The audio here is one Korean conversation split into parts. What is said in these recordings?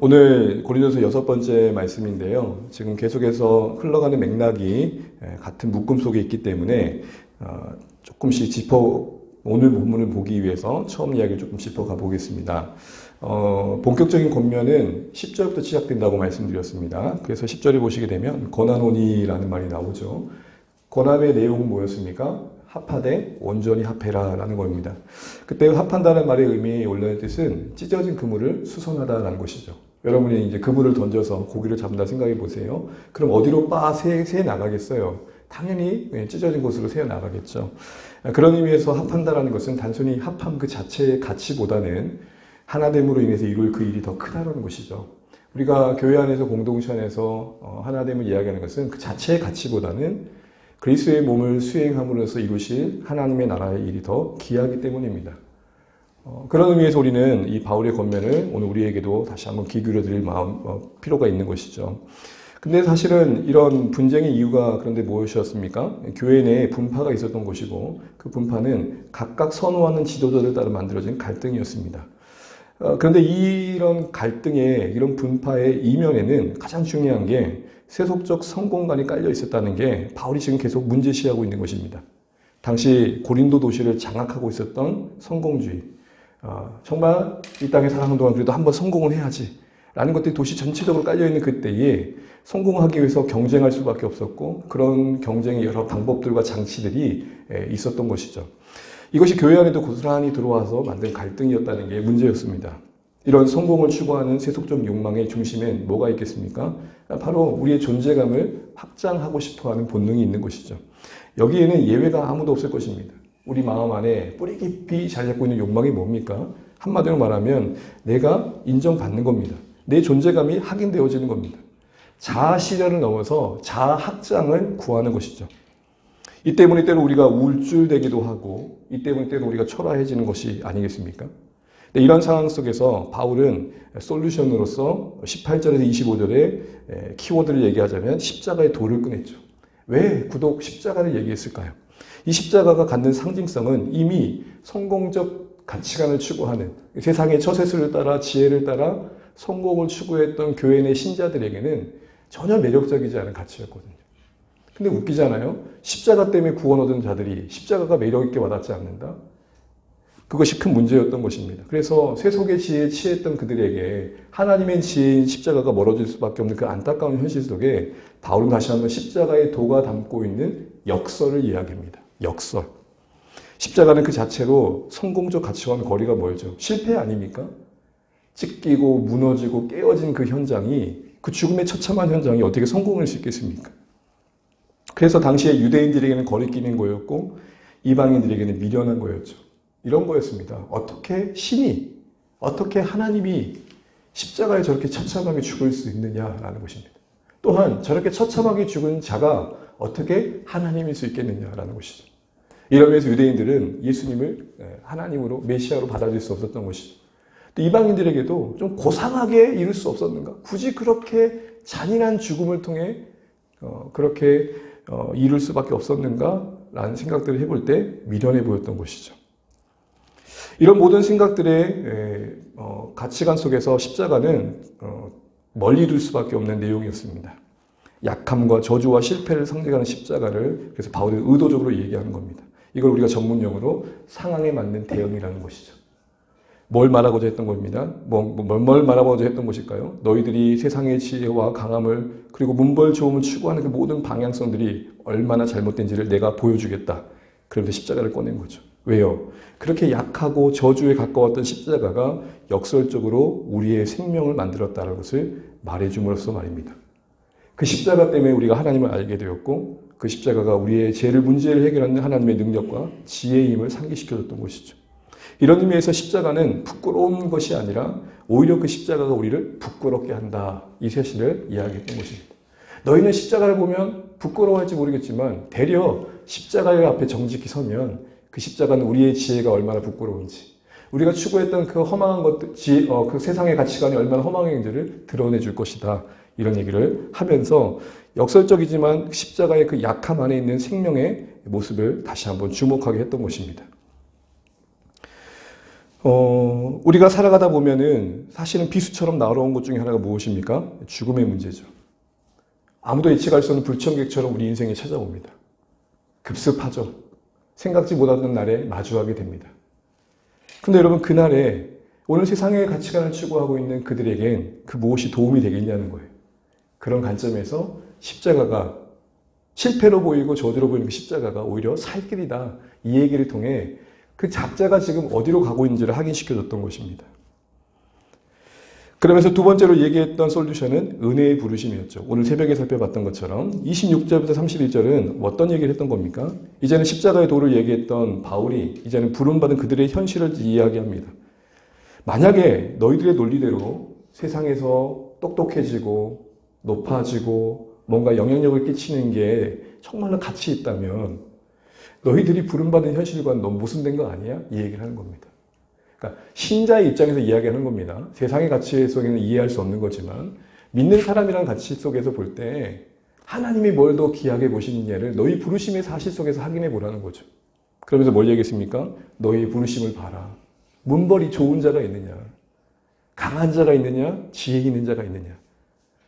오늘 고린도서 6번째 말씀인데요. 지금 계속해서 흘러가는 맥락이 같은 묶음 속에 있기 때문에 조금씩 오늘 본문을 보기 위해서 처음 이야기를 조금 짚어가 보겠습니다. 본격적인 권면은 10절부터 시작된다고 말씀드렸습니다. 그래서 10절에 보시게 되면 권하노니라는 말이 나오죠. 권함의 내용은 뭐였습니까? 합하되 온전히 합해라 라는 겁니다. 그때 합한다는 말의 의미, 원래의 뜻은 찢어진 그물을 수선하다라는 것이죠. 여러분이 이제 그물을 던져서 고기를 잡는다 생각해 보세요. 그럼 어디로 새 나가겠어요? 당연히 찢어진 곳으로 새어 나가겠죠. 그런 의미에서 합한다라는 것은 단순히 합함 그 자체의 가치보다는 하나됨으로 인해서 이룰 그 일이 더 크다는 것이죠. 우리가 교회 안에서 공동체 안에서 하나됨을 이야기하는 것은 그 자체의 가치보다는 그리스도의 몸을 수행함으로써 이루실 하나님의 나라의 일이 더 귀하기 때문입니다. 그런 의미에서 우리는 이 바울의 권면을 오늘 우리에게도 다시 한번 귀 기울여 드릴 필요가 있는 것이죠. 근데 사실은 이런 분쟁의 이유가 그런데 무엇이었습니까? 교회 내에 분파가 있었던 것이고 그 분파는 각각 선호하는 지도자를 따라 만들어진 갈등이었습니다. 그런데 이런 갈등의 이런 분파의 이면에는 가장 중요한 게 세속적 성공관이 깔려 있었다는 게 바울이 지금 계속 문제시하고 있는 것입니다. 당시 고린도 도시를 장악하고 있었던 성공주의. 정말 이 땅에 살아가는 동안 그래도 한번 성공을 해야지 라는 것들이 도시 전체적으로 깔려있는 그때에 성공하기 위해서 경쟁할 수밖에 없었고 그런 경쟁의 여러 방법들과 장치들이 있었던 것이죠. 이것이 교회 안에도 고스란히 들어와서 만든 갈등이었다는 게 문제였습니다. 이런 성공을 추구하는 세속적 욕망의 중심엔 뭐가 있겠습니까? 바로 우리의 존재감을 확장하고 싶어하는 본능이 있는 것이죠. 여기에는 예외가 아무도 없을 것입니다. 우리 마음 안에 뿌리 깊이 잘 잡고 있는 욕망이 뭡니까? 한마디로 말하면 내가 인정받는 겁니다. 내 존재감이 확인되어지는 겁니다. 자아 실현을 넘어서 자아 확장을 구하는 것이죠. 이 때문에 때로 우리가 우울증되기도 하고 이 때문에 때로 우리가 초라해지는 것이 아니겠습니까? 이런 상황 속에서 바울은 솔루션으로서 18절에서 25절에 키워드를 얘기하자면 십자가의 도를 꺼냈죠. 왜 구독 십자가를 얘기했을까요? 이 십자가가 갖는 상징성은 이미 성공적 가치관을 추구하는 세상의 처세술을 따라 지혜를 따라 성공을 추구했던 교회 내 신자들에게는 전혀 매력적이지 않은 가치였거든요. 근데 웃기잖아요. 십자가 때문에 구원 얻은 자들이 십자가가 매력 있게 와닿지 않는다? 그것이 큰 문제였던 것입니다. 그래서 세속의 지혜에 취했던 그들에게 하나님의 지혜인 십자가가 멀어질 수밖에 없는 그 안타까운 현실 속에 바울은 다시 한번 십자가의 도가 담고 있는 역설을 이야기합니다. 역설. 십자가는 그 자체로 성공적 가치와는 거리가 멀죠. 실패 아닙니까? 찢기고 무너지고 깨어진 그 현장이 그 죽음의 처참한 현장이 어떻게 성공할 수 있겠습니까? 그래서 당시에 유대인들에게는 거리끼는 거였고 이방인들에게는 미련한 거였죠. 이런 거였습니다. 어떻게 하나님이 십자가에 저렇게 처참하게 죽을 수 있느냐라는 것입니다. 또한 저렇게 처참하게 죽은 자가 어떻게 하나님일 수 있겠느냐라는 것이죠. 이러면서 유대인들은 예수님을 하나님으로 메시아로 받아들일 수 없었던 것이죠. 또 이방인들에게도 좀 고상하게 이룰 수 없었는가? 굳이 그렇게 잔인한 죽음을 통해 그렇게 이룰 수밖에 없었는가? 라는 생각들을 해볼 때 미련해 보였던 것이죠. 이런 모든 생각들의 가치관 속에서 십자가는 멀리 둘 수밖에 없는 내용이었습니다. 약함과 저주와 실패를 상징하는 십자가를 그래서 바울이 의도적으로 얘기하는 겁니다. 이걸 우리가 전문용어로 상황에 맞는 대응이라는 것이죠. 뭘 말하고자 했던 겁니다. 뭘 말하고자 했던 것일까요? 너희들이 세상의 지혜와 강함을 그리고 문벌 좋음을 추구하는 그 모든 방향성들이 얼마나 잘못된지를 내가 보여주겠다. 그런데 십자가를 꺼낸 거죠. 왜요? 그렇게 약하고 저주에 가까웠던 십자가가 역설적으로 우리의 생명을 만들었다는 것을 말해줌으로써 말입니다. 그 십자가 때문에 우리가 하나님을 알게 되었고 그 십자가가 우리의 문제를 해결하는 하나님의 능력과 지혜의 힘을 상기시켜줬던 것이죠. 이런 의미에서 십자가는 부끄러운 것이 아니라 오히려 그 십자가가 우리를 부끄럽게 한다. 이 사실을 이야기했던 것입니다. 너희는 십자가를 보면 부끄러워할지 모르겠지만 되려 십자가의 앞에 정직히 서면 그 십자가는 우리의 지혜가 얼마나 부끄러운지 우리가 추구했던 그 허망한 것들, 그 세상의 가치관이 얼마나 허망한지를 드러내줄 것이다. 이런 얘기를 하면서 역설적이지만 십자가의 그 약함 안에 있는 생명의 모습을 다시 한번 주목하게 했던 것입니다. 우리가 살아가다 보면은 사실은 비수처럼 날아온 것 중에 하나가 무엇입니까? 죽음의 문제죠. 아무도 예측할 수 없는 불청객처럼 우리 인생에 찾아옵니다. 급습하죠. 생각지 못하던 날에 마주하게 됩니다. 근데 여러분, 그날에 오늘 세상의 가치관을 추구하고 있는 그들에겐 그 무엇이 도움이 되겠냐는 거예요. 그런 관점에서 십자가가 실패로 보이고 저주로 보이는 그 십자가가 오히려 살 길이다. 이 얘기를 통해 그 작자가 지금 어디로 가고 있는지를 확인시켜줬던 것입니다. 그러면서 두 번째로 얘기했던 솔루션은 은혜의 부르심이었죠. 오늘 새벽에 살펴봤던 것처럼 26절부터 31절은 어떤 얘기를 했던 겁니까? 이제는 십자가의 도를 얘기했던 바울이 이제는 부름받은 그들의 현실을 이야기합니다. 만약에 너희들의 논리대로 세상에서 똑똑해지고 높아지고 뭔가 영향력을 끼치는 게 정말로 가치 있다면 너희들이 부름받은 현실과는 너무 모순된 거 아니야? 이 얘기를 하는 겁니다. 그러니까 신자의 입장에서 이야기하는 겁니다. 세상의 가치 속에는 이해할 수 없는 거지만 믿는 사람이라는 가치 속에서 볼 때 하나님이 뭘 더 귀하게 보시느냐를 너희 부르심의 사실 속에서 확인해 보라는 거죠. 그러면서 뭘 얘기했습니까? 너희 부르심을 봐라. 문벌이 좋은 자가 있느냐? 강한 자가 있느냐? 지혜 있는 자가 있느냐?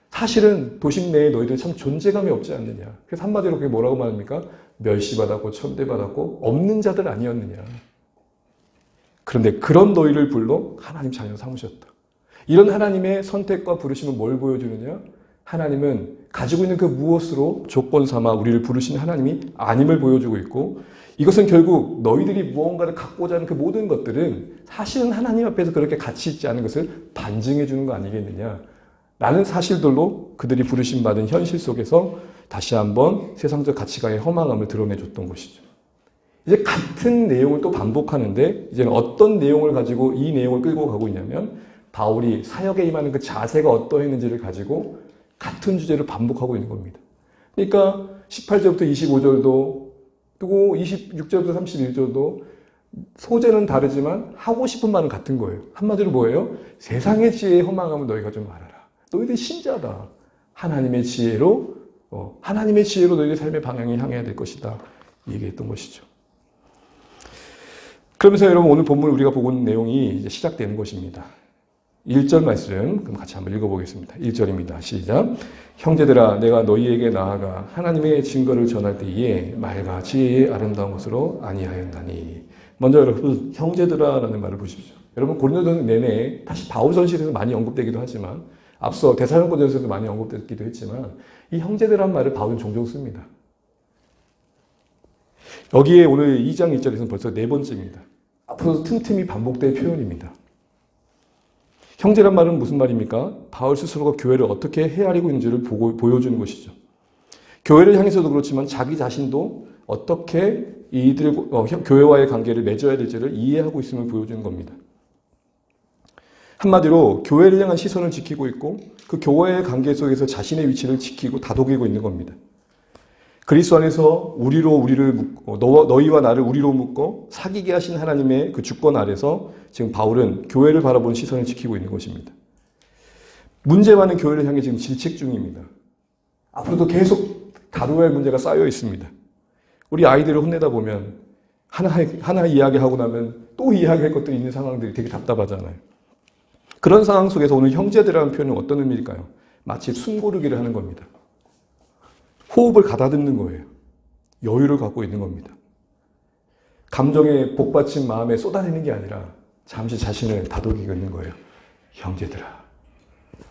사실은 도심 내에 너희들 참 존재감이 없지 않느냐? 그래서 한마디로 그게 뭐라고 말합니까? 멸시받았고 천대받았고 없는 자들 아니었느냐? 그런데 그런 너희를 불러 하나님 자녀 삼으셨다. 이런 하나님의 선택과 부르심은 뭘 보여주느냐? 하나님은 가지고 있는 그 무엇으로 조건 삼아 우리를 부르신 하나님이 아님을 보여주고 있고, 이것은 결국 너희들이 무언가를 갖고자 하는 그 모든 것들은 사실은 하나님 앞에서 그렇게 가치 있지 않은 것을 반증해 주는 거 아니겠느냐 라는 사실들로 그들이 부르심 받은 현실 속에서 다시 한번 세상적 가치관의 허망함을 드러내 줬던 것이죠. 이제 같은 내용을 또 반복하는데 이제는 어떤 내용을 가지고 이 내용을 끌고 가고 있냐면 바울이 사역에 임하는 그 자세가 어떠했는지를 가지고 같은 주제를 반복하고 있는 겁니다. 그러니까 18절부터 25절도 그리고 26절부터 31절도 소재는 다르지만 하고 싶은 말은 같은 거예요. 한마디로 뭐예요? 세상의 지혜의 허망함을 너희가 좀 알아라. 너희들 신자다. 하나님의 지혜로 너희들 삶의 방향이 향해야 될 것이다. 얘기했던 것이죠. 그러면서 여러분 오늘 본문 우리가 보고 있는 내용이 이제 시작되는 것입니다. 1절 말씀 그럼 같이 한번 읽어보겠습니다. 1절입니다. 시작. 형제들아 내가 너희에게 나아가 하나님의 증거를 전할 때에 말과 지혜의 아름다운 것으로 아니하였나니. 먼저 여러분 형제들아라는 말을 보십시오. 여러분 고린도전 내내 다시 바울전시에서 많이 언급되기도 하지만 앞서 데살로니가전서에서도 많이 언급되기도 했지만 이 형제들이란 말을 바울은 종종 씁니다. 여기에 오늘 2장 1절에서는 벌써 네 번째입니다. 앞으로도 틈틈이 반복될 표현입니다. 형제란 말은 무슨 말입니까? 바울 스스로가 교회를 어떻게 헤아리고 있는지를 보여주는 것이죠. 교회를 향해서도 그렇지만 자기 자신도 어떻게 교회와의 관계를 맺어야 될지를 이해하고 있음을 보여주는 겁니다. 한마디로 교회를 향한 시선을 지키고 있고 그 교회의 관계 속에서 자신의 위치를 지키고 다독이고 있는 겁니다. 그리스도 안에서 우리를 묶고 너희와 나를 우리로 묶고 사귀게 하신 하나님의 그 주권 아래서 지금 바울은 교회를 바라보는 시선을 지키고 있는 것입니다. 문제 많은 교회를 향해 지금 질책 중입니다. 앞으로도 계속 다루어야 할 문제가 쌓여 있습니다. 우리 아이들을 혼내다 보면 하나 이야기하고 나면 또 이야기할 것들이 있는 상황들이 되게 답답하잖아요. 그런 상황 속에서 오늘 형제들이라는 표현은 어떤 의미일까요? 마치 숨고르기를 하는 겁니다. 호흡을 가다듬는 거예요. 여유를 갖고 있는 겁니다. 감정에 복받친 마음에 쏟아내는 게 아니라 잠시 자신을 다독이고 있는 거예요. 형제들아.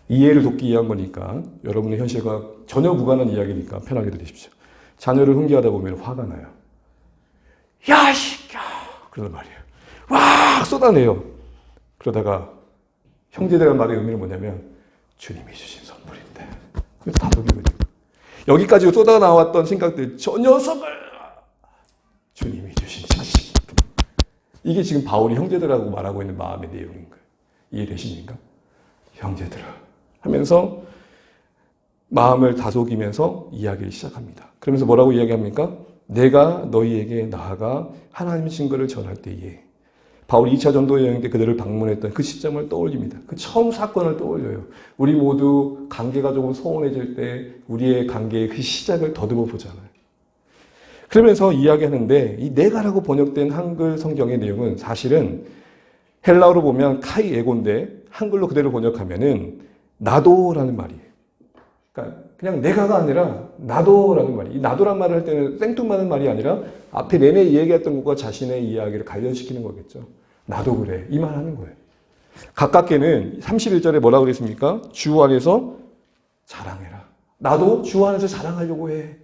이해를 돕기 위한 거니까 여러분의 현실과 전혀 무관한 이야기니까 편하게 들으십시오. 자녀를 훈계하다 보면 화가 나요. 야, 이 새끼야! 그러단 말이에요. 와! 쏟아내요. 그러다가 형제들이라는 말의 의미는 뭐냐면 주님이 주신 선물인데. 그래서 다독이거든요. 여기까지 쏟아 나왔던 생각들, 저 녀석을 주님이 주신 자식. 이게 지금 바울이 형제들하고 말하고 있는 마음의 내용인 거예요. 이해되십니까? 형제들아 하면서 마음을 다독이면서 이야기를 시작합니다. 그러면서 뭐라고 이야기합니까? 내가 너희에게 나아가 하나님의 증거를 전할 때에 바울이 2차 전도 여행 때 그들을 방문했던 그 시점을 떠올립니다. 그 처음 사건을 떠올려요. 우리 모두 관계가 조금 소원해질 때 우리의 관계의 그 시작을 더듬어 보잖아요. 그러면서 이야기하는데 이 내가라고 번역된 한글 성경의 내용은 사실은 헬라어로 보면 카이 에고인데 한글로 그대로 번역하면은 나도라는 말이에요. 그러니까 그냥 내가가 아니라 나도라는 말이. 이 나도란 말을 할 때는 생뚱맞는 말이 아니라 앞에 내내 이야기했던 것과 자신의 이야기를 관련시키는 거겠죠. 나도 그래. 이 말 하는 거예요. 가깝게는 31절에 뭐라고 그랬습니까? 주 안에서 자랑해라. 나도 주 안에서 자랑하려고 해.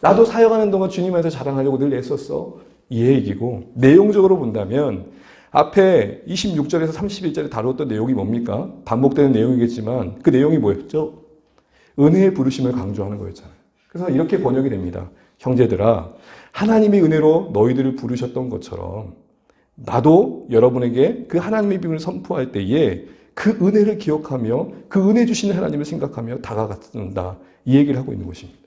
나도 사역하는 동안 주님 안에서 자랑하려고 늘 애썼어. 이 얘기고, 내용적으로 본다면 앞에 26절에서 31절에 다루었던 내용이 뭡니까? 반복되는 내용이겠지만 그 내용이 뭐였죠? 은혜의 부르심을 강조하는 거였잖아요. 그래서 이렇게 번역이 됩니다. 형제들아, 하나님의 은혜로 너희들을 부르셨던 것처럼 나도 여러분에게 그 하나님의 비밀을 선포할 때에 그 은혜를 기억하며 그 은혜 주시는 하나님을 생각하며 다가간다. 이 얘기를 하고 있는 것입니다.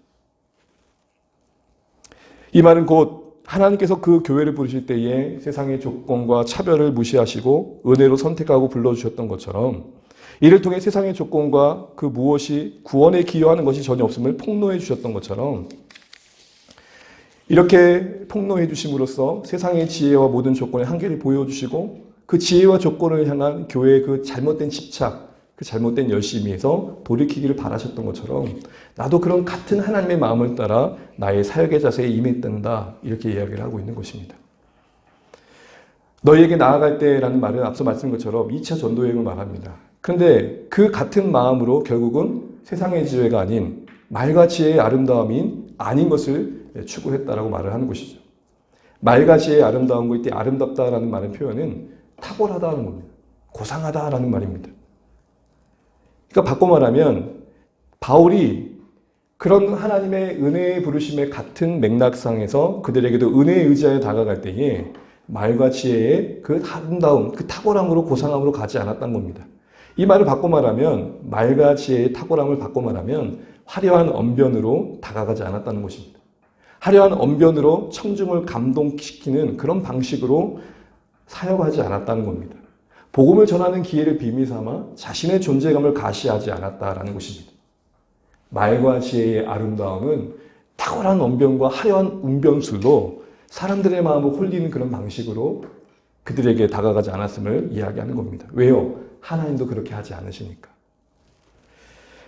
이 말은 곧 하나님께서 그 교회를 부르실 때에 세상의 조건과 차별을 무시하시고 은혜로 선택하고 불러주셨던 것처럼 이를 통해 세상의 조건과 그 무엇이 구원에 기여하는 것이 전혀 없음을 폭로해 주셨던 것처럼 이렇게 폭로해 주심으로써 세상의 지혜와 모든 조건의 한계를 보여주시고 그 지혜와 조건을 향한 교회의 그 잘못된 집착, 그 잘못된 열심에서 돌이키기를 바라셨던 것처럼 나도 그런 같은 하나님의 마음을 따라 나의 사역의 자세에 임했단다. 이렇게 이야기를 하고 있는 것입니다. 너희에게 나아갈 때라는 말은 앞서 말씀드린 것처럼 2차 전도여행을 말합니다. 그런데 그 같은 마음으로 결국은 세상의 지혜가 아닌 말과 지혜의 아름다움인 아닌 것을 추구했다라고 말을 하는 것이죠. 말과 지혜의 아름다운 거 이때 아름답다라는 말의 표현은 탁월하다는 겁니다. 고상하다라는 말입니다. 그러니까 바꿔 말하면 바울이 그런 하나님의 은혜의 부르심의 같은 맥락상에서 그들에게도 은혜에 의지하여 다가갈 때에 말과 지혜의 그 아름다움, 그 탁월함으로 고상함으로 가지 않았다는 겁니다. 이 말을 바꿔 말하면 말과 지혜의 탁월함을 바꿔 말하면 화려한 언변으로 다가가지 않았다는 것입니다. 화려한 언변으로 청중을 감동시키는 그런 방식으로 사역하지 않았다는 겁니다. 복음을 전하는 기회를 비밀 삼아 자신의 존재감을 가시하지 않았다라는 것입니다. 말과 지혜의 아름다움은 탁월한 언변과 화려한 운변술로 사람들의 마음을 홀리는 그런 방식으로 그들에게 다가가지 않았음을 이야기하는 겁니다. 왜요? 하나님도 그렇게 하지 않으시니까.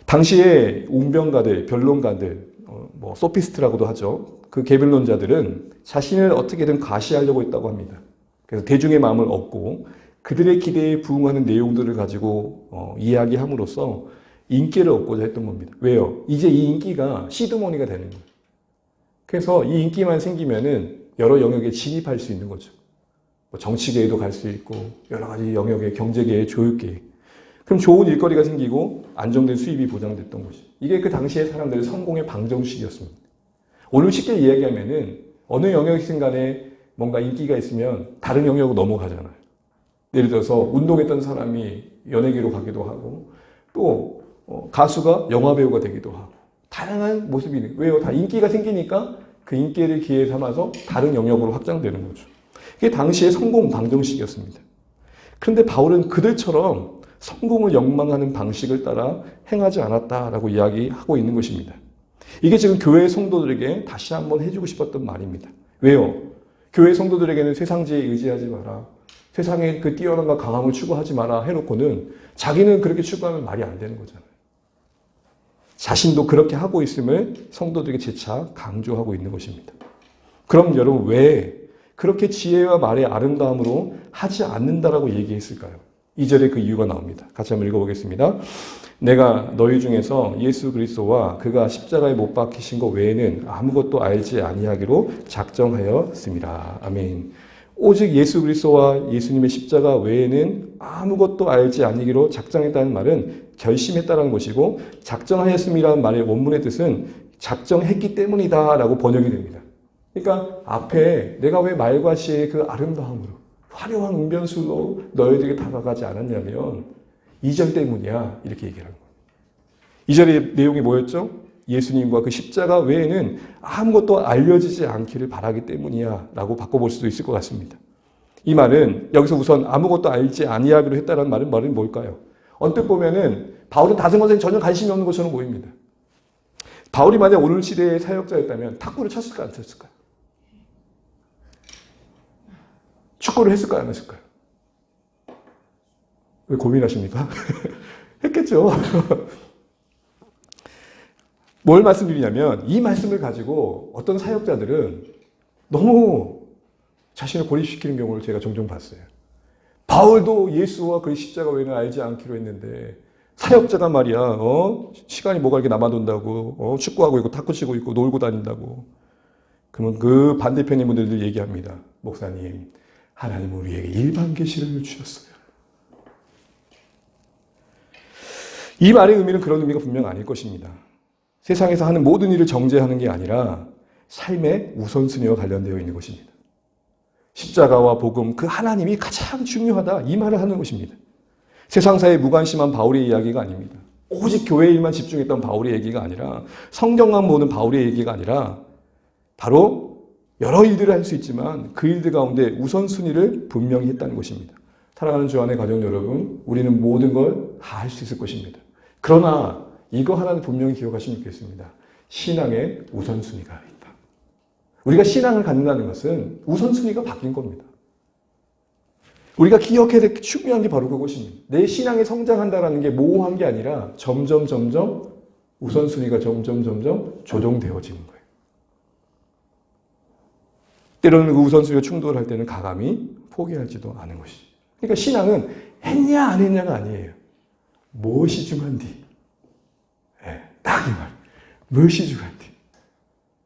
당시에 운변가들, 변론가들, 소피스트라고도 하죠. 그 개변론자들은 자신을 어떻게든 과시하려고 했다고 합니다. 그래서 대중의 마음을 얻고 그들의 기대에 부응하는 내용들을 가지고 이야기함으로써 인기를 얻고자 했던 겁니다. 왜요? 이제 이 인기가 시드머니가 되는 거예요. 그래서 이 인기만 생기면은 여러 영역에 진입할 수 있는 거죠. 정치계에도 갈 수 있고 여러 가지 영역의 경제계, 교육계. 그럼 좋은 일거리가 생기고 안정된 수입이 보장됐던 것이. 이게 그 당시의 사람들의 성공의 방정식이었습니다. 오늘 쉽게 이야기하면은 어느 영역이든 간에 뭔가 인기가 있으면 다른 영역으로 넘어가잖아요. 예를 들어서 운동했던 사람이 연예계로 가기도 하고 또 가수가 영화배우가 되기도 하고 다양한 모습이 있는 거예요. 왜요? 다 인기가 생기니까 그 인기를 기회 삼아서 다른 영역으로 확장되는 거죠. 이게 당시의 성공 방정식이었습니다. 그런데 바울은 그들처럼 성공을 욕망하는 방식을 따라 행하지 않았다라고 이야기하고 있는 것입니다. 이게 지금 교회 성도들에게 다시 한번 해주고 싶었던 말입니다. 왜요? 교회 성도들에게는 세상지에 의지하지 마라. 세상의 그 뛰어남과 강함을 추구하지 마라 해놓고는 자기는 그렇게 추구하면 말이 안 되는 거잖아요. 자신도 그렇게 하고 있음을 성도들에게 재차 강조하고 있는 것입니다. 그럼 여러분 왜 그렇게 지혜와 말의 아름다움으로 하지 않는다라고 얘기했을까요? 2절에 그 이유가 나옵니다. 같이 한번 읽어보겠습니다. 내가 너희 중에서 예수 그리스도와 그가 십자가에 못 박히신 것 외에는 아무것도 알지 아니하기로 작정하였습니다. 아멘. 오직 예수 그리스도와 예수님의 십자가 외에는 아무것도 알지 아니기로 작정했다는 말은 결심했다는 것이고 작정하였음이라는 말의 원문의 뜻은 작정했기 때문이다 라고 번역이 됩니다. 그러니까 앞에 내가 왜 말과 지혜의 그 아름다움으로 화려한 운변술로 너희들에게 다가가지 않았냐면 2절 때문이야 이렇게 얘기를 한 거예요. 2절의 내용이 뭐였죠? 예수님과 그 십자가 외에는 아무것도 알려지지 않기를 바라기 때문이야 라고 바꿔볼 수도 있을 것 같습니다. 이 말은 여기서 우선 아무것도 알지 아니하기로 했다는 말은 뭘까요? 언뜻 보면은 바울은 다른 것에 전혀 관심이 없는 것처럼 보입니다. 바울이 만약 오늘 시대의 사역자였다면 탁구를 쳤을까 안 쳤을까요? 축구를 했을까요 안 했을까요? 왜 고민하십니까? 했겠죠. 뭘 말씀드리냐면 이 말씀을 가지고 어떤 사역자들은 너무 자신을 고립시키는 경우를 제가 종종 봤어요. 바울도 예수와 그의 십자가 외에는 알지 않기로 했는데 사역자가 말이야, 시간이 뭐가 이렇게 남아돈다고, 축구하고 있고 탁구 치고 있고 놀고 다닌다고. 그러면 그 반대편의 분들도 얘기합니다. 목사님, 하나님은 우리에게 일반 계시를 주셨어요. 이 말의 의미는 그런 의미가 분명 아닐 것입니다. 세상에서 하는 모든 일을 정죄하는 게 아니라 삶의 우선순위와 관련되어 있는 것입니다. 십자가와 복음, 그 하나님이 가장 중요하다, 이 말을 하는 것입니다. 세상사에 무관심한 바울의 이야기가 아닙니다. 오직 교회 일만 집중했던 바울의 얘기가 아니라 성경만 보는 바울의 얘기가 아니라 바로 여러 일들을 할 수 있지만 그 일들 가운데 우선순위를 분명히 했다는 것입니다. 사랑하는 주안의 가족 여러분, 우리는 모든 걸 다 할 수 있을 것입니다. 그러나 이거 하나는 분명히 기억하시면 좋겠습니다. 신앙의 우선순위가 있다. 우리가 신앙을 갖는다는 것은 우선순위가 바뀐 겁니다. 우리가 기억해야 될 중요한 게 바로 그것입니다. 내 신앙이 성장한다는 게 모호한 게 아니라 점점 우선순위가 점점 조정되어지는 거예요. 때로는 그 우선순위가 충돌할 때는 가감히 포기하지도 않은 것이죠. 그러니까 신앙은 했냐 안 했냐가 아니에요. 무엇이 중요한디? 딱 이 말. 무엇이 중요한디?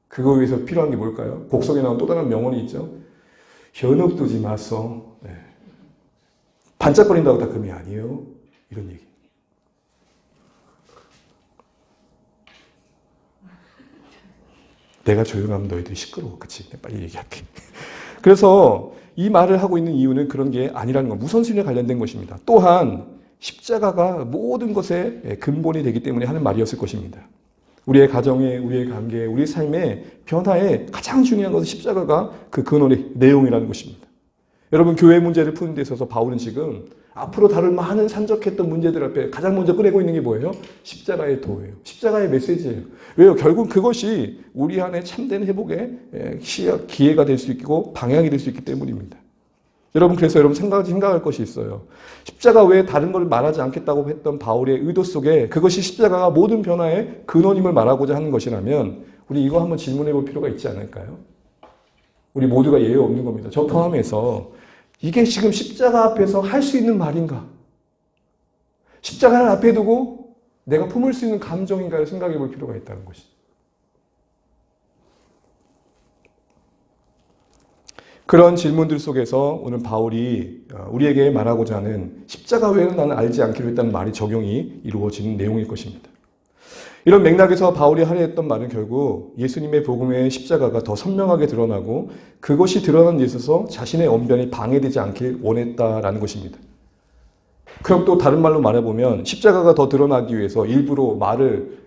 그거 위해서 필요한 게 뭘까요? 곡성에 나온 또 다른 명언이 있죠. 현혹 두지 마소. 반짝거린다고 다 금이 아니에요. 이런 얘기. 내가 조용하면 너희들이 시끄러워. 그치? 빨리 얘기할게. 그래서 이 말을 하고 있는 이유는 그런 게 아니라는 건 우선순위에 관련된 것입니다. 또한 십자가가 모든 것의 근본이 되기 때문에 하는 말이었을 것입니다. 우리의 가정에, 우리의 관계에, 우리의 삶의 변화에 가장 중요한 것은 십자가가 그 근원의 내용이라는 것입니다. 여러분, 교회 문제를 푸는 데 있어서 바울은 지금 앞으로 다룰 많은 산적했던 문제들 앞에 가장 먼저 꺼내고 있는 게 뭐예요? 십자가의 도예요. 십자가의 메시지예요. 왜요? 결국 그것이 우리 안에 참된 회복의 기회가 될 수 있고 방향이 될 수 있기 때문입니다. 여러분, 그래서 여러분 생각할 것이 있어요. 십자가 외에 다른 걸 말하지 않겠다고 했던 바울의 의도 속에 그것이 십자가가 모든 변화의 근원임을 말하고자 하는 것이라면 우리 이거 한번 질문해 볼 필요가 있지 않을까요? 우리 모두가 예외 없는 겁니다. 저 포함해서 이게 지금 십자가 앞에서 할 수 있는 말인가? 십자가를 앞에 두고 내가 품을 수 있는 감정인가를 생각해 볼 필요가 있다는 것이죠. 그런 질문들 속에서 오늘 바울이 우리에게 말하고자 하는 십자가 외에는 나는 알지 않기로 했다는 말이 적용이 이루어지는 내용일 것입니다. 이런 맥락에서 바울이 하려 했던 말은 결국 예수님의 복음의 십자가가 더 선명하게 드러나고 그것이 드러난 데 있어서 자신의 언변이 방해되지 않길 원했다라는 것입니다. 그럼 또 다른 말로 말해보면 십자가가 더 드러나기 위해서 일부러 말을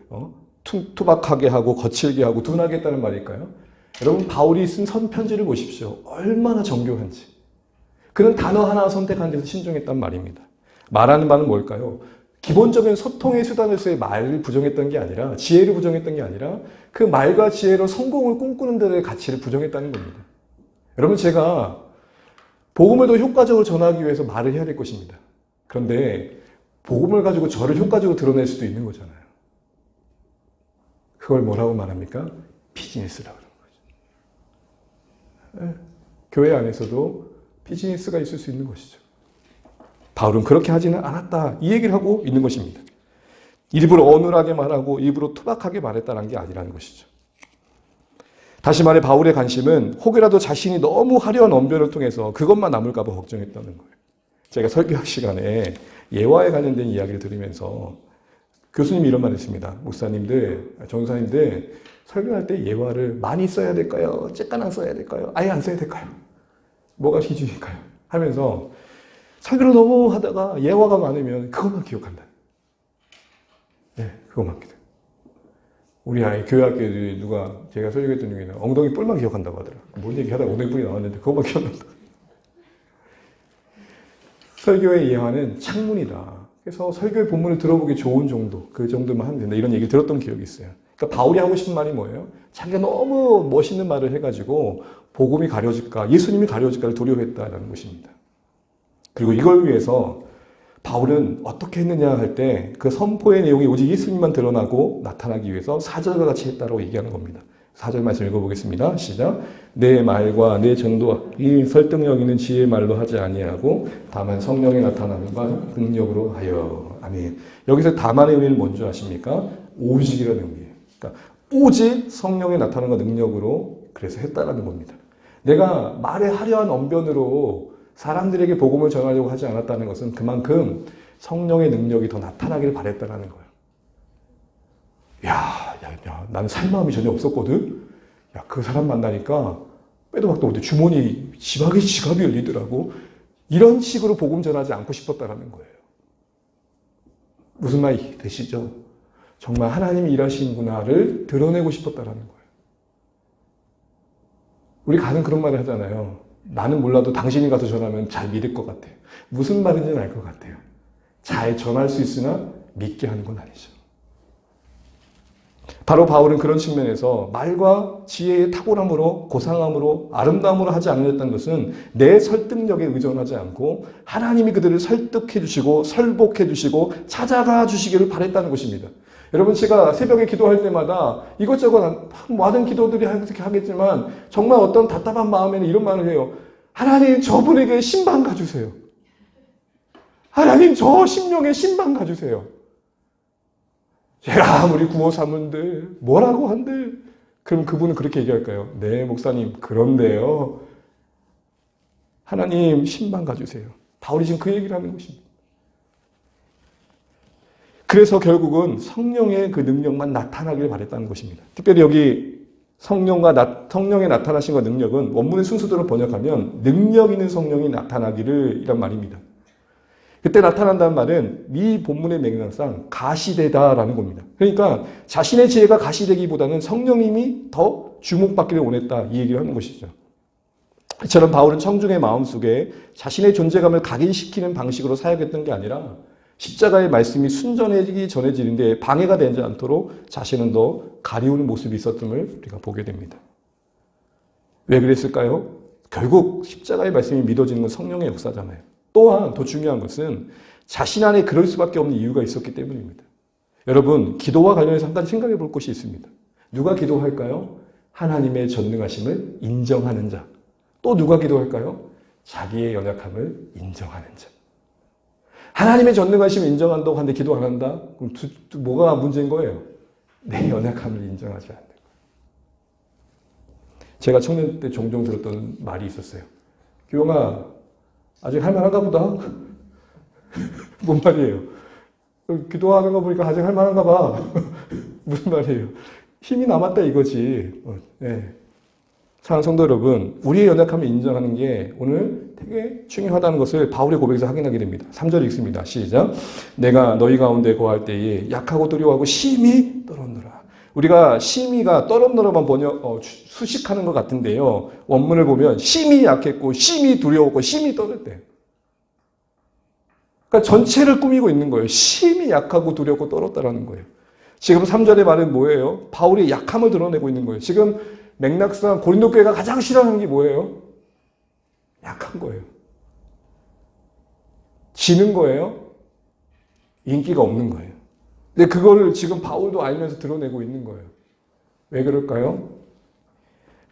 투박하게 하고 거칠게 하고 둔하게 했다는 말일까요? 여러분, 바울이 쓴 편지를 보십시오. 얼마나 정교한지. 그는 단어 하나 선택한 데서 신중했단 말입니다. 말하는 바는 뭘까요? 기본적인 소통의 수단으로서의 말을 부정했던 게 아니라, 지혜를 부정했던 게 아니라 그 말과 지혜로 성공을 꿈꾸는 데의 가치를 부정했다는 겁니다. 여러분, 제가 복음을 더 효과적으로 전하기 위해서 말을 해야 될 것입니다. 그런데 복음을 가지고 저를 효과적으로 드러낼 수도 있는 거잖아요. 그걸 뭐라고 말합니까? 비즈니스라고 그러는 거죠. 교회 안에서도 비즈니스가 있을 수 있는 것이죠. 바울은 그렇게 하지는 않았다, 이 얘기를 하고 있는 것입니다. 일부러 어눌하게 말하고 일부러 투박하게 말했다는 게 아니라는 것이죠. 다시 말해 바울의 관심은 혹이라도 자신이 너무 화려한 언변을 통해서 그것만 남을까 봐 걱정했다는 거예요. 제가 설교학 시간에 예화에 관련된 이야기를 들으면서 교수님이 이런 말을 했습니다. 목사님들, 전도사님들 설교할 때 예화를 많이 써야 될까요? 쬐까나 써야 될까요? 아예 안 써야 될까요? 뭐가 기준일까요? 하면서 설교를 너무 하다가 예화가 많으면 그것만 기억한다. 네, 그것만 기억. 우리 아이 교회 학교에 누가 제가 설교했던 중에는 엉덩이 뿔만 기억한다고 하더라. 뭔 얘기 하다가 엉덩이 뿔이 나왔는데 그것만 기억난다. 설교의 예화는 창문이다. 그래서 설교의 본문을 들어보기 좋은 정도, 그 정도만 하면 된다. 이런 얘기 들었던 기억이 있어요. 그러니까 바울이 하고 싶은 말이 뭐예요? 자기가 너무 멋있는 말을 해가지고 복음이 가려질까, 예수님이 가려질까를 두려워했다라는 것입니다. 그리고 이걸 위해서 바울은 어떻게 했느냐 할 때 그 선포의 내용이 오직 예수님만 드러나고 나타나기 위해서 4절과 같이 했다고 얘기하는 겁니다. 4절 말씀 읽어보겠습니다. 시작. 내 말과 내 전도 이 설득력 있는 지혜의 말로 하지 아니하고 다만 성령의 나타남과 능력으로 하여. 아멘. 여기서 다만의 의미는 뭔지 아십니까? 오직이라는 의미예요. 그러니까 오직 성령의 나타남과 능력으로 그래서 했다라는 겁니다. 내가 말에 화려한 언변으로 사람들에게 복음을 전하려고 하지 않았다는 것은 그만큼 성령의 능력이 더 나타나기를 바랬다는 거예요. 야, 나는 살 마음이 전혀 없었거든? 야, 그 사람 만나니까 빼도 박도 못해. 주머니 지갑이 열리더라고. 이런 식으로 복음 전하지 않고 싶었다는 거예요. 무슨 말이 되시죠? 정말 하나님이 일하시는구나를 드러내고 싶었다는 거예요. 우리 가는 그런 말을 하잖아요. 나는 몰라도 당신이 가서 전하면 잘 믿을 것 같아요. 무슨 말인지는 알 것 같아요. 잘 전할 수 있으나 믿게 하는 건 아니죠. 바로 바울은 그런 측면에서 말과 지혜의 탁월함으로 고상함으로 아름다움으로 하지 않으렸다는 것은 내 설득력에 의존하지 않고 하나님이 그들을 설득해 주시고 설복해 주시고 찾아가 주시기를 바랬다는 것입니다. 여러분, 제가 새벽에 기도할 때마다 이것저것 많은 기도들이 하겠지만 정말 어떤 답답한 마음에는 이런 말을 해요. 하나님, 저분에게 신방 가주세요. 하나님, 저 심령에 신방 가주세요. 제가 아무리 구호 삼은데 뭐라고 한들 그럼 그분은 그렇게 얘기할까요? 네, 목사님, 그런데요. 하나님, 신방 가주세요. 바울이 지금 그 얘기를 하는 것입니다. 그래서 결국은 성령의 그 능력만 나타나길 바랬다는 것입니다. 특별히 여기 성령의 나타나심과 능력은 원문의 순서대로 번역하면 능력 있는 성령이 나타나기를 이란 말입니다. 그때 나타난다는 말은 이 본문의 맥락상 가시되다라는 겁니다. 그러니까 자신의 지혜가 가시되기보다는 성령님이 더 주목받기를 원했다, 이 얘기를 하는 것이죠. 이처럼 바울은 청중의 마음속에 자신의 존재감을 각인시키는 방식으로 사역했던 게 아니라 십자가의 말씀이 순전해지기 전해지는데 방해가 되지 않도록 자신은 더 가리우는 모습이 있었음을 우리가 보게 됩니다. 왜 그랬을까요? 결국 십자가의 말씀이 믿어지는 건 성령의 역사잖아요. 또한 더 중요한 것은 자신 안에 그럴 수밖에 없는 이유가 있었기 때문입니다. 여러분, 기도와 관련해서 한 가지 생각해 볼 것이 있습니다. 누가 기도할까요? 하나님의 전능하심을 인정하는 자. 또 누가 기도할까요? 자기의 연약함을 인정하는 자. 하나님의 전능하심을 인정한다고 하는데 기도 안 한다? 그럼 뭐가 문제인 거예요? 내 연약함을 인정하지 않는 거예요. 제가 청년 때 종종 들었던 말이 있었어요. 규영아, 아직 할만한가 보다? 뭔 말이에요? 기도하는 거 보니까 아직 할만한가 봐. 무슨 말이에요? 힘이 남았다 이거지. 네. 사랑하는 성도 여러분, 우리의 연약함을 인정하는 게 오늘 되게 중요하다는 것을 바울의 고백에서 확인하게 됩니다. 3절 읽습니다. 시작. 내가 너희 가운데 거할 때에 약하고 두려워하고 심히 떨었노라. 우리가 심히가 떨었노라만 수식하는 것 같은데요. 원문을 보면 심히 약했고 심히 두려웠고 심히 떨었대요. 그러니까 전체를 꾸미고 있는 거예요. 심히 약하고 두렵고 떨었다라는 거예요. 지금 3절의 말은 뭐예요? 바울의 약함을 드러내고 있는 거예요. 지금 맥락상 고린도 교회가 가장 싫어하는 게 뭐예요? 약한 거예요. 지는 거예요. 인기가 없는 거예요. 근데 그거를 지금 바울도 알면서 드러내고 있는 거예요. 왜 그럴까요?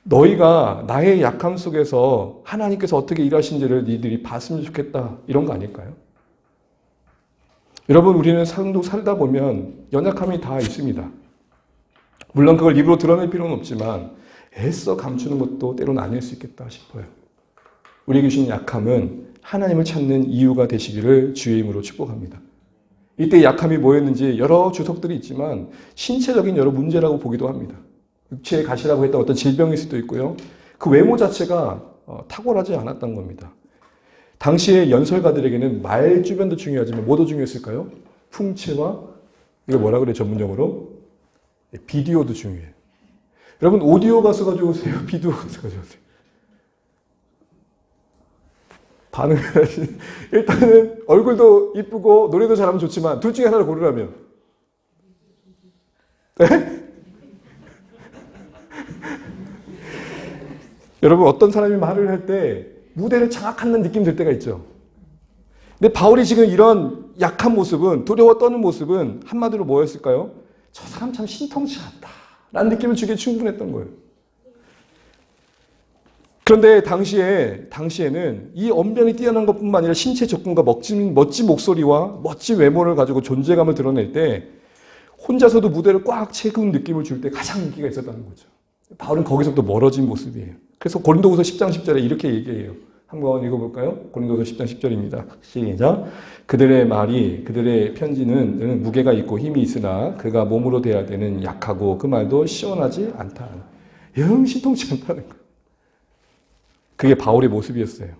너희가 나의 약함 속에서 하나님께서 어떻게 일하신지를 니들이 봤으면 좋겠다. 이런 거 아닐까요? 여러분, 우리는 삶도 살다 보면 연약함이 다 있습니다. 물론 그걸 입으로 드러낼 필요는 없지만 애써 감추는 것도 때로는 아닐 수 있겠다 싶어요. 우리에게 주신 약함은 하나님을 찾는 이유가 되시기를 주의 이름으로 축복합니다. 이때 약함이 뭐였는지 여러 주석들이 있지만 신체적인 여러 문제라고 보기도 합니다. 육체의 가시라고 했던 어떤 질병일 수도 있고요. 그 외모 자체가 탁월하지 않았던 겁니다. 당시의 연설가들에게는 말 주변도 중요하지만 뭐도 중요했을까요? 풍채와 이거 뭐라 그래 전문용어로? 비디오도 중요해요. 여러분, 오디오 가수 가져오세요? 비디오 가수 가져오세요? 반응을 하시. 일단은 얼굴도 이쁘고 노래도 잘하면 좋지만 둘 중에 하나를 고르라면. 네? 여러분, 어떤 사람이 말을 할 때 무대를 장악하는 느낌 들 때가 있죠. 근데 바울이 지금 이런 약한 모습은, 두려워 떠는 모습은 한마디로 뭐였을까요? 저 사람 참 신통치 않다 라는 느낌을 주기에 충분했던 거예요. 그런데 당시에는 이 언변이 뛰어난 것뿐만 아니라 신체 조건과 멋진 목소리와 멋진 외모를 가지고 존재감을 드러낼 때 혼자서도 무대를 꽉 채운 느낌을 줄 때 가장 인기가 있었다는 거죠. 바울은 거기서부터 멀어진 모습이에요. 그래서 고린도후서 10장 10절에 이렇게 얘기해요. 한번 읽어볼까요? 고린도서 10장 10절입니다. 시작. 그들의 편지는 무게가 있고 힘이 있으나 그가 몸으로 대할 때는 약하고 그 말도 시원하지 않다. 영 신통치 않다는 거예요. 그게 바울의 모습이었어요.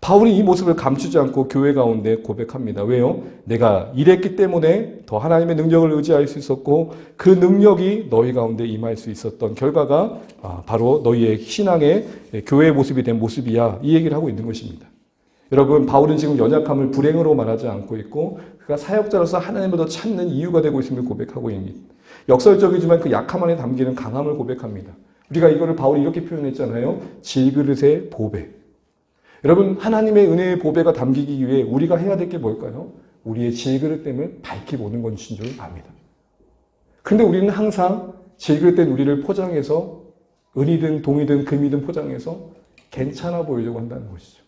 바울이 이 모습을 감추지 않고 교회 가운데 고백합니다. 왜요? 내가 이랬기 때문에 더 하나님의 능력을 의지할 수 있었고 그 능력이 너희 가운데 임할 수 있었던 결과가 바로 너희의 신앙의 교회의 모습이 된 모습이야. 이 얘기를 하고 있는 것입니다. 여러분, 바울은 지금 연약함을 불행으로 말하지 않고 있고 그가 사역자로서 하나님을 더 찾는 이유가 되고 있음을 고백하고 있습니다. 역설적이지만 그 약함 안에 담기는 강함을 고백합니다. 우리가 이거를 바울이 이렇게 표현했잖아요. 질그릇의 보배. 여러분, 하나님의 은혜의 보배가 담기기 위해 우리가 해야 될 게 뭘까요? 우리의 질그릇됨을 밝히 보는 것인 줄 압니다. 그런데 우리는 항상 질그릇된 우리를 포장해서 은이든 동이든 금이든 포장해서 괜찮아 보이려고 한다는 것이죠.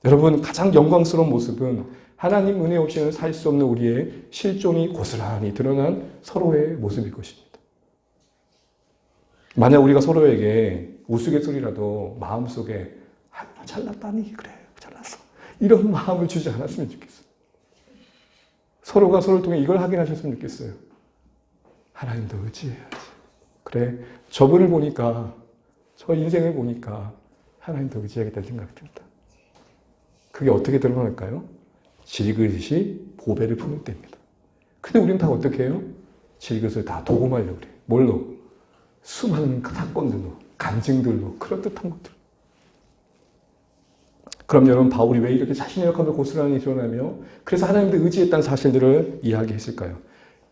여러분, 가장 영광스러운 모습은 하나님 은혜 없이는 살 수 없는 우리의 실존이 고스란히 드러난 서로의 모습일 것입니다. 만약 우리가 서로에게 우스갯소리라도 마음속에 잘났다니, 그래, 잘났어, 이런 마음을 주지 않았으면 좋겠어요. 서로가 서로를 통해 이걸 확인하셨으면 좋겠어요. 하나님도 의지해야지. 그래, 저분을 보니까, 저 인생을 보니까 하나님도 의지하겠다는 생각이 듭니다. 그게 어떻게 드러날까요? 질그릇이 보배를 품을 때입니다. 근데 우리는 다 어떻게 해요? 질그릇을 다 도금하려고 그래요. 뭘로? 수많은 사건들로, 간증들로, 그럴듯한 것들. 그럼 여러분, 바울이 왜 이렇게 자신의 역함을 고스란히 드러내며 그래서 하나님도 의지했다는 사실들을 이야기했을까요?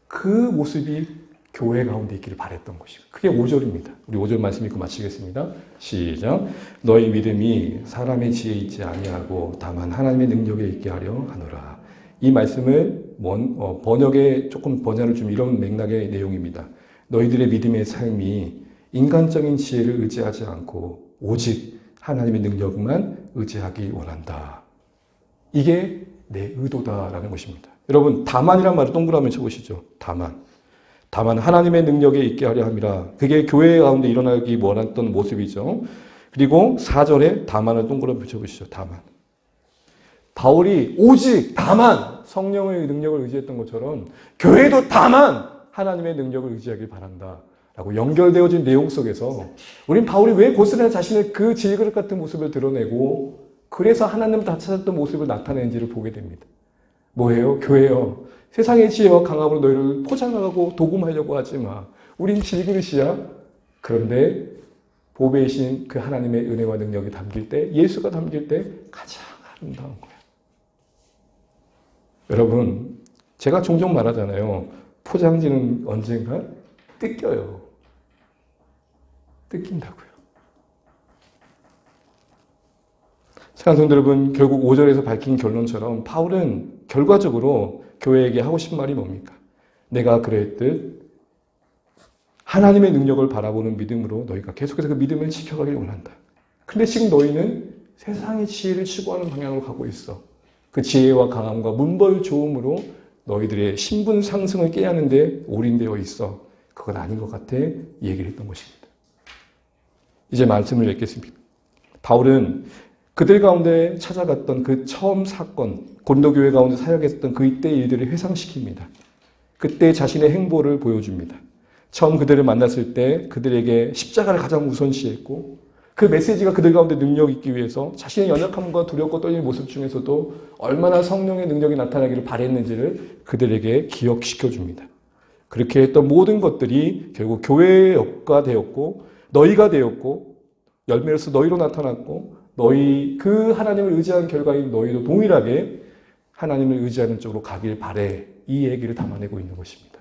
그 모습이 교회 가운데 있기를 바랬던 것이고, 그게 5절입니다. 우리 5절 말씀 읽고 마치겠습니다. 시작. 너희 믿음이 사람의 지혜에 있지 아니하고 다만 하나님의 능력에 있게 하려 하노라. 이 말씀을 번역에 조금 번역을 좀 이런 맥락의 내용입니다. 너희들의 믿음의 삶이 인간적인 지혜를 의지하지 않고 오직 하나님의 능력만 의지하기 원한다. 이게 내 의도다라는 것입니다. 여러분, 다만이란 말을 동그라미 쳐보시죠. 다만 하나님의 능력에 있게 하려 함이라. 그게 교회 가운데 일어나기 원했던 모습이죠. 그리고 4절에 다만을 동그라미 붙여보시죠. 다만. 바울이 오직 다만 성령의 능력을 의지했던 것처럼 교회도 다만 하나님의 능력을 의지하길 바란다 라고 연결되어진 내용 속에서 우린 바울이 왜 고스란히 자신의 그 질그릇 같은 모습을 드러내고 그래서 하나님을 다 찾았던 모습을 나타내는지를 보게 됩니다. 뭐예요? 교회요. 세상의 지혜와 강함으로 너희를 포장하고 도금하려고 하지 마. 우린 질그릇이야. 그런데 보배이신 그 하나님의 은혜와 능력이 담길 때, 예수가 담길 때 가장 아름다운 거야. 여러분, 제가 종종 말하잖아요. 포장지는 언젠가 뜯겨요. 뜯긴다고요. 사랑하는 성도 여러분, 결국 5절에서 밝힌 결론처럼 바울은 결과적으로 교회에게 하고 싶은 말이 뭡니까? 내가 그랬듯 하나님의 능력을 바라보는 믿음으로 너희가 계속해서 그 믿음을 지켜가길 원한다. 근데 지금 너희는 세상의 지혜를 추구하는 방향으로 가고 있어. 그 지혜와 강함과 문벌 좋음으로 너희들의 신분 상승을 깨하는데 올인되어 있어. 그건 아닌 것 같아. 이 얘기를 했던 것입니다. 이제 말씀을 읽겠습니다. 바울은 그들 가운데 찾아갔던 그 처음 사건, 고린도 교회 가운데 사역했던 그때의 일들을 회상시킵니다. 그때 자신의 행보를 보여줍니다. 처음 그들을 만났을 때 그들에게 십자가를 가장 우선시했고 그 메시지가 그들 가운데 능력이 있기 위해서 자신의 연약함과 두렵고 떨리는 모습 중에서도 얼마나 성령의 능력이 나타나기를 바랬는지를 그들에게 기억시켜줍니다. 그렇게 했던 모든 것들이 결국 교회의 역가 되었고 너희가 되었고 열매로서 너희로 나타났고 너희 그 하나님을 의지한 결과인 너희도 동일하게 하나님을 의지하는 쪽으로 가길 바래. 이 얘기를 담아내고 있는 것입니다.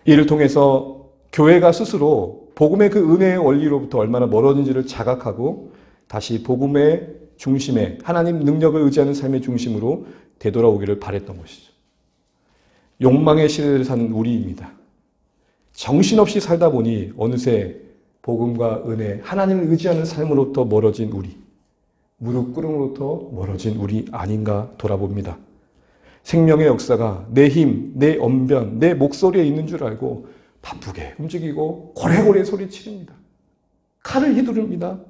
이를 통해서 교회가 스스로 복음의 그 은혜의 원리로부터 얼마나 멀어진지를 자각하고 다시 복음의 중심에 하나님 능력을 의지하는 삶의 중심으로 되돌아오기를 바랬던 것이죠. 욕망의 시대를 사는 우리입니다. 정신없이 살다 보니 어느새 복음과 은혜, 하나님을 의지하는 삶으로부터 멀어진 우리, 무릎 꿇음으로부터 멀어진 우리 아닌가 돌아봅니다. 생명의 역사가 내 힘, 내 언변, 내 목소리에 있는 줄 알고 바쁘게 움직이고 고래고래 소리치릅니다. 칼을 휘두릅니다.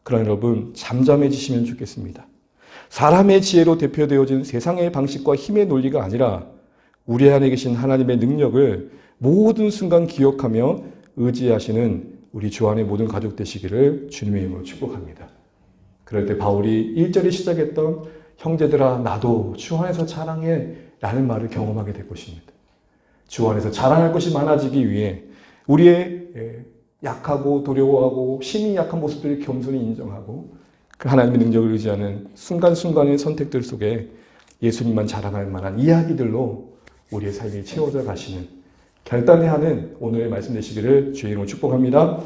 그러나 여러분 잠잠해지시면 좋겠습니다. 사람의 지혜로 대표되어진 세상의 방식과 힘의 논리가 아니라 우리 안에 계신 하나님의 능력을 모든 순간 기억하며 의지하시는 우리 주 안의 모든 가족 되시기를 주님의 이름으로 축복합니다. 그럴 때 바울이 1절에 시작했던 형제들아 나도 주 안에서 자랑해 라는 말을 경험하게 될 것입니다. 주 안에서 자랑할 것이 많아지기 위해 우리의 약하고 두려워하고 힘이 약한 모습들을 겸손히 인정하고 그 하나님의 능력을 의지하는 순간순간의 선택들 속에 예수님만 자랑할 만한 이야기들로 우리의 삶이 채워져 가시는 결단해야 하는 오늘의 말씀 되시기를 주의 이름으로 축복합니다.